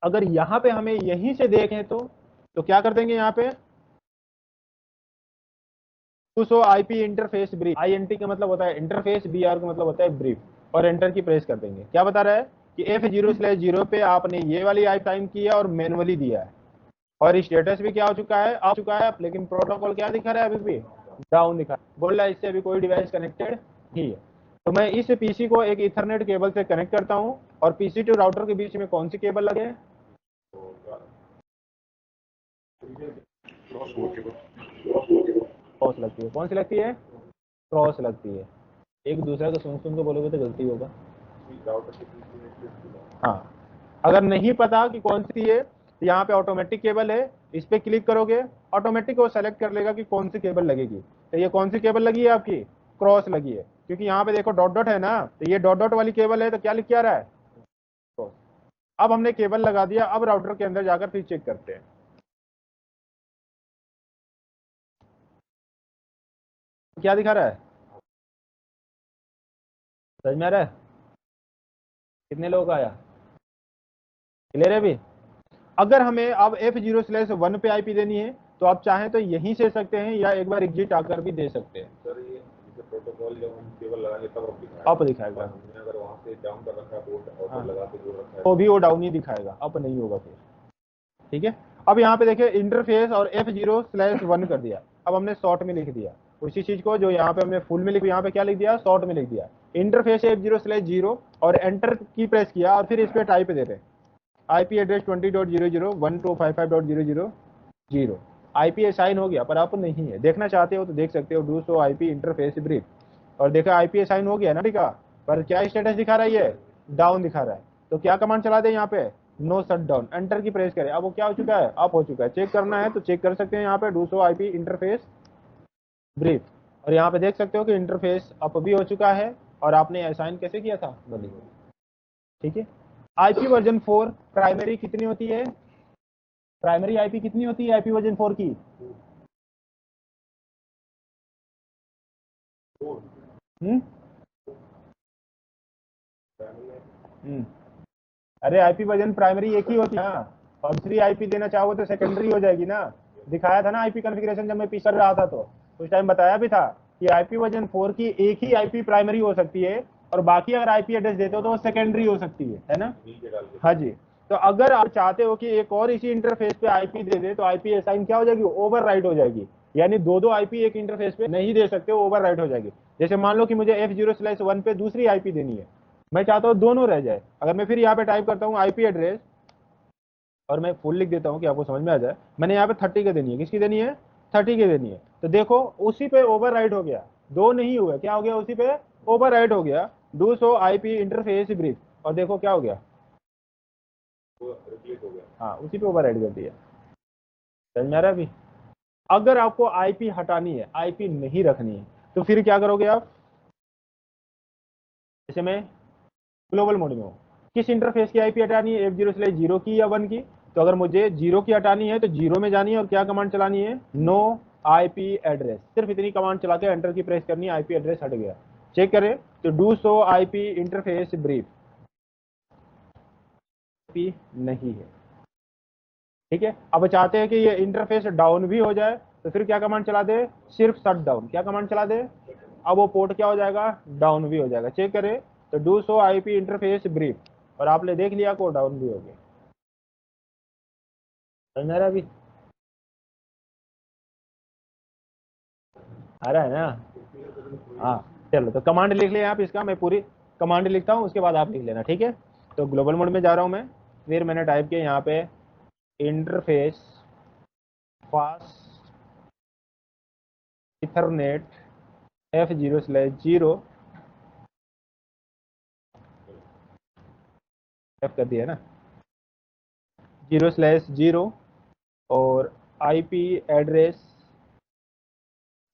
अगर यहां पे हमें यहीं से देखें तो क्या कर देंगे यहाँ पे, सो आईपी इंटरफेस ब्रीफ, आईएनटी का मतलब होता है इंटरफेस, बीआर का मतलब होता है ब्रीफ, और एंटर की प्रेस कर देंगे। क्या बता रहा है कि F0/0 पे आपने ये वाली आई टाइम किया और मैनुअली दिया है, और स्टेटस भी क्या हो चुका है, आ चुका है, लेकिन प्रोटोकॉल क्या दिखा रहा है, अभी भी डाउन दिखा, बोल रहा है इससे अभी कोई डिवाइस कनेक्टेड नहीं है। तो मैं इस पीसी को एक इथरनेट केबल से कनेक्ट करता हूं, और पीसी टू राउटर के बीच में कौन सी केबल लगे, क्रॉस लगती है। कौन सी लगती है, क्रॉस लगती है। एक दूसरे को सुन सुन के बोलोगे तो गलती होगा। हाँ, अगर नहीं पता कि कौन सी है तो यहाँ पे ऑटोमेटिक केबल है, इस पे क्लिक करोगे ऑटोमेटिक वो सेलेक्ट कर लेगा कि कौन सी केबल लगेगी। तो ये कौन सी केबल लगी है आपकी, क्रॉस लगी है, क्योंकि यहाँ पे देखो डॉट डॉट है ना, तो ये डॉट डॉट वाली केबल है, तो क्या लिख के आ रहा है, क्रॉस। अब हमने केबल लगा दिया, अब राउटर के अंदर जाकर फिर चेक करते हैं। क्या दिखा रहा है, समझ में आ रहा है, कितने लोग आया, क्लियर है अभी। अगर हमें अब F0/1 पे आईपी देनी है तो आप चाहें तो यहीं से सकते हैं, या एक बार एग्जिट आकर भी दे सकते हैं। सर ये प्रोटोकॉल जब हम केबल लगाएंगे तब अप दिखाएगा, हमने अगर वहां से डाउन कर रखा है पोर्ट और लगा के जोड़ रखा है तो भी वो डाउन ही दिखाएगा, अप नहीं होगा फिर। ठीक है, अब यहाँ पे देखिए इंटरफेस और F0/1 कर दिया, अब हमने शॉर्ट में लिख दिया उसी चीज को जो यहाँ पे हमने फुल में लिख, यहाँ पे क्या लिख दिया, शॉर्ट में लिख दिया इंटरफेस F0/0, और एंटर की प्रेस किया, और फिर इस पे टाइप दे रहे आईपी एड्रेस 20.00/125.5.0.0 आईपी असाइन हो गया, पर आप नहीं है, देखना चाहते हो तो देख सकते हो, do so IP interface brief, और देखा आईपी असाइन हो गया ना, ठीक है, पर क्या स्टेटस दिखा रहा है, ये डाउन दिखा रहा है। तो क्या कमांड चला दे यहाँ पे, नो शट डाउन, एंटर की प्रेस करें, अब वो क्या हो चुका है, अप हो चुका है। चेक करना है तो चेक कर सकते हैं यहाँ पे, do so IP interface brief, और यहाँ पे देख सकते हो कि इंटरफेस अप भी हो चुका है, और आपने असाइन कैसे किया था, बोलिए। ठीक है, आईपी वर्जन 4 प्राइमरी कितनी होती है, प्राइमरी आईपी कितनी होती है आईपी वर्जन 4 की, अरे आईपी वर्जन प्राइमरी एक ही होती है ना, और दूसरी आईपी देना चाहो तो सेकेंडरी हो जाएगी ना। दिखाया था ना आईपी कॉन्फ़िगरेशन, जब मैं पीछे रहा था तो उस टाइम बताया भी था कि आईपी वर्जन 4 की एक ही आईपी प्राइमरी हो सकती है, और बाकी अगर आईपी एड्रेस देते हो तो वो सेकेंडरी हो सकती है ना। हाँ जी, तो अगर आप चाहते हो कि एक और इसी इंटरफेस पे आईपी दे दे तो आईपी असाइन क्या हो जाएगी, ओवरराइट हो जाएगी, यानी दो आईपी एक इंटरफेस पे नहीं दे सकते, ओवरराइट हो जाएगी। जैसे मान लो कि मुझे F0/1 पे दूसरी आईपी देनी है, मैं चाहता हूँ दोनों रह जाए। अगर मैं फिर यहाँ पे टाइप करता हूँ आईपी एड्रेस, और मैं फुल लिख देता हूँ कि आपको समझ में आ जाए, मैंने यहाँ पे 30 के देनी है, किसकी देनी है, 30 के देनी है, तो देखो उसी पे ओवरराइट हो गया, दो नहीं हुआ, क्या हो गया, उसी पे ओवरराइट हो गया, do so IP interface brief, और देखो क्या हो गया, हाँ उसी पे ओवरराइट कर दिया। समझ में आ रहा है अभी। अगर आपको आईपी हटानी है, आईपी नहीं रखनी है, तो फिर क्या करोगे आप, जैसे मैं ग्लोबल मोड में हूँ, किस इंटरफेस की आईपी हटानी है, F0/0 की या 1 की, तो अगर मुझे 0 की हटानी है तो 0 में जानी है, और क्या कमांड चलानी है, नो आईपी एड्रेस, सिर्फ इतनी कमांड चला के एंटर की प्रेस करनी है, आईपी एड्रेस हट गया। चेक करें तो do so IP interface brief नहीं है। ठीक है, अब चाहते हैं कि ये इंटरफेस डाउन भी हो जाए, तो फिर क्या कमांड चला दे, सिर्फ शट डाउन, क्या कमांड चला दे, अब वो पोर्ट क्या हो जाएगा, डाउन भी हो जाएगा। चेक करें तो do so IP interface brief, और आपने देख लिया को डाउन भी हो गया। समझ आ रहा है अभी, आ रहा है ना, हाँ। चलो तो कमांड लिख ले आप इसका, मैं पूरी कमांड लिखता हूँ, उसके बाद आप लिख लेना, ठीक है। तो ग्लोबल मोड में जा रहा हूँ मैं, फिर मैंने टाइप किया यहाँ पे interface fast Ethernet F0/0, F कर दिया है ना, 0/0, और आईपी एड्रेस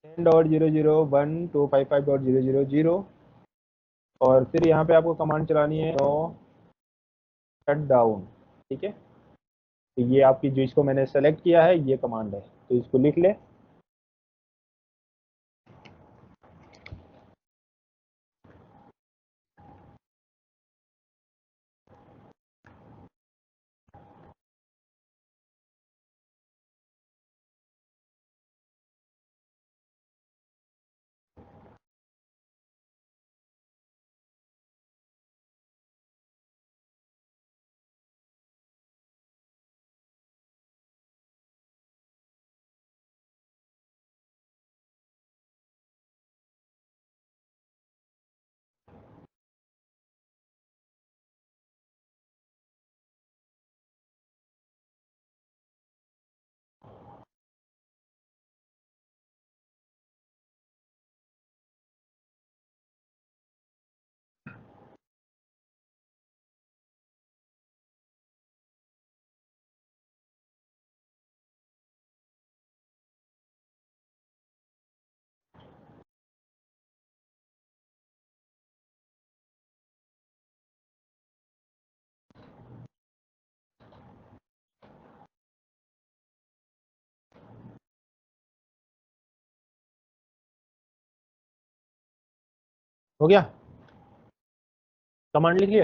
10.0.0.1.255.0.0.0, और फिर यहाँ पे आपको कमांड चलानी है नो शट डाउन। ठीक है, तो ये आपकी जो इसको मैंने सेलेक्ट किया है ये कमांड है, तो इसको लिख ले। हो गया, कमांड लिख लिए।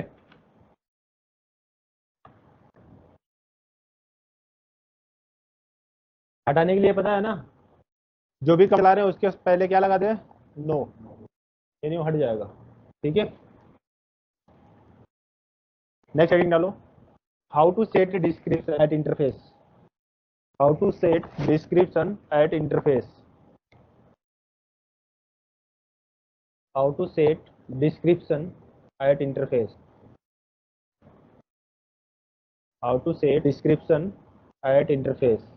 हटाने के लिए पता है ना, जो भी चला रहे हैं उसके पहले क्या लगा दे, नो, यानी वो हट जाएगा। ठीक है, नेक्स्ट हेडिंग डालो, how to set description at interface. How to set description at interface. How to set description at interface. How to set description at interface.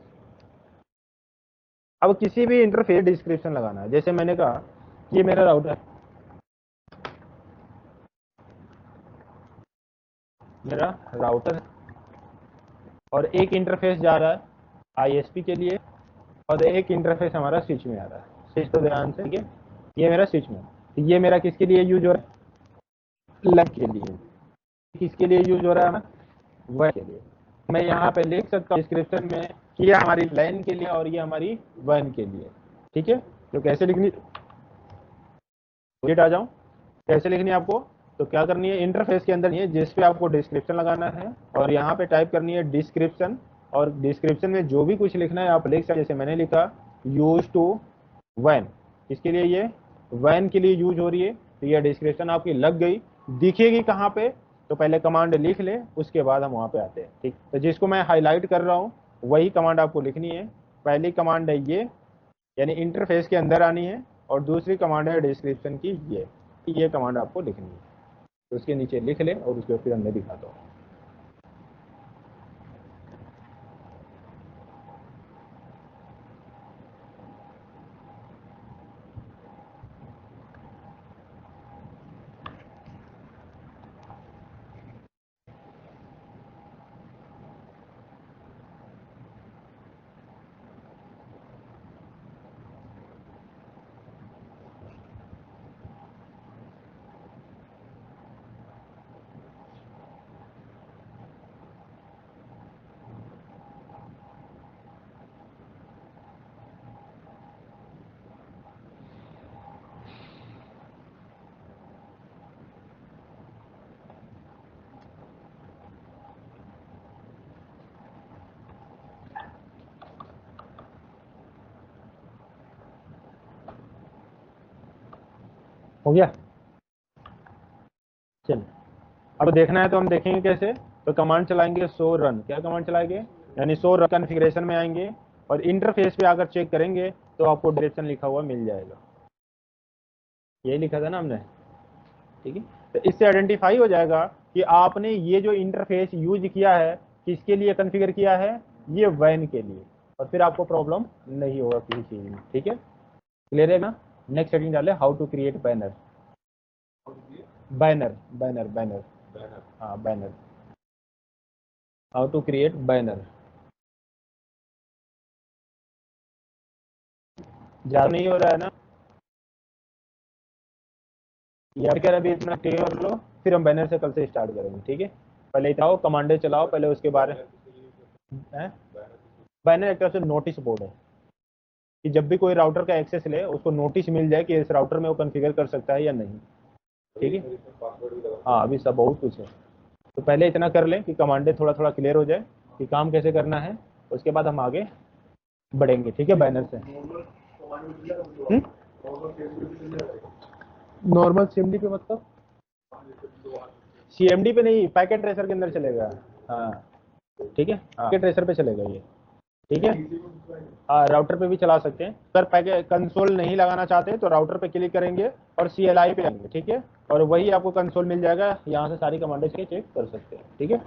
अब किसी भी इंटरफेस डिस्क्रिप्शन लगाना है, जैसे मैंने कहा ये मेरा राउटर, मेरा राउटर और एक इंटरफेस जा रहा है आईएसपी के लिए, और एक इंटरफेस हमारा स्विच में आ रहा है। स्विच तो ध्यान से, ठीक है, ये मेरा स्विच में, तो ये मेरा किसके लिए यूज हो रहा है, लैन के लिए। किसके लिए यूज हो रहा है, वह के लिए। मैं यहाँ पे लिख सकता हूँ डिस्क्रिप्शन में कि ये हमारी लैन के लिए और ये हमारी वन के लिए। ठीक है, तो कैसे लिखनी, आ जाऊं, कैसे लिखनी है आपको, तो क्या करनी है, इंटरफेस के अंदर ये जिस पे आपको डिस्क्रिप्शन लगाना है, और यहाँ पे टाइप करनी है डिस्क्रिप्शन, और डिस्क्रिप्शन में जो भी कुछ लिखना है आप लिख सकते, जैसे मैंने लिखा यूज टू वैन, किसके लिए, ये वैन के लिए यूज हो रही है, तो ये डिस्क्रिप्शन आपकी लग गई। दिखेगी कहाँ पे, तो पहले कमांड लिख ले, उसके बाद हम वहाँ पे आते हैं। ठीक, तो जिसको मैं हाईलाइट कर रहा हूँ वही कमांड आपको लिखनी है। पहली कमांड है ये, यानी इंटरफेस के अंदर आनी है, और दूसरी कमांड है डिस्क्रिप्शन की ये कमांड आपको लिखनी है। तो उसके नीचे लिख ले और उसके फिर मैं दिखाता हूँ। हो गया, चलिए अब देखना है तो हम देखेंगे कैसे। तो कमांड चलाएंगे सो रन, क्या कमांड चलाएंगे, यानी सो रन कॉन्फ़िगरेशन में आएंगे, और इंटरफेस पे अगर चेक करेंगे तो आपको डायरेक्शन लिखा हुआ मिल जाएगा, यही लिखा था ना हमने। ठीक है, तो इससे आइडेंटिफाई हो जाएगा कि आपने ये जो इंटरफेस यूज किया है किसके लिए कॉन्फ़िगर किया है, ये वैन के लिए, और फिर आपको प्रॉब्लम नहीं होगा किसी चीज में। ठीक है, क्लियर है ना। नेक्स्ट सेटिंग डाले, how to create banner. Banner banner banner, हाँ banner, how to create banner. ज्यादा नहीं हो रहा है ना, यार कह रहा अभी इतना क्लियर लो, फिर हम बैनर से कल से स्टार्ट करेंगे, ठीक है। पहले इतना कमांडे चलाओ पहले, उसके बारे में बैनर एक तरह से नोटिस बोर्ड है कि जब भी कोई राउटर का एक्सेस ले उसको नोटिस मिल जाए कि इस राउटर में वो कॉन्फ़िगर कर सकता है या नहीं, ठीक है। पासवर्ड भी लगा। हाँ अभी सब बहुत कुछ है, तो पहले इतना कर लें कि कमांडे थोड़ा थोड़ा क्लियर हो जाए कि काम कैसे करना है, उसके बाद हम आगे बढ़ेंगे, ठीक है, बैनर से। नॉर्मल सीएमडी पे मतलब सीएमडी पे नहीं, पैकेट ट्रेसर के अंदर चलेगा। हाँ ठीक है, पैकेट ट्रेसर पे चलेगा ये, ठीक है। हाँ राउटर पे भी चला सकते हैं, अगर पैकेट कंसोल नहीं लगाना चाहते तो राउटर पे क्लिक करेंगे और CLI पे आएंगे, ठीक है, और वही आपको कंसोल मिल जाएगा, यहाँ से सारी कमांडें चेक कर सकते हैं, ठीक है।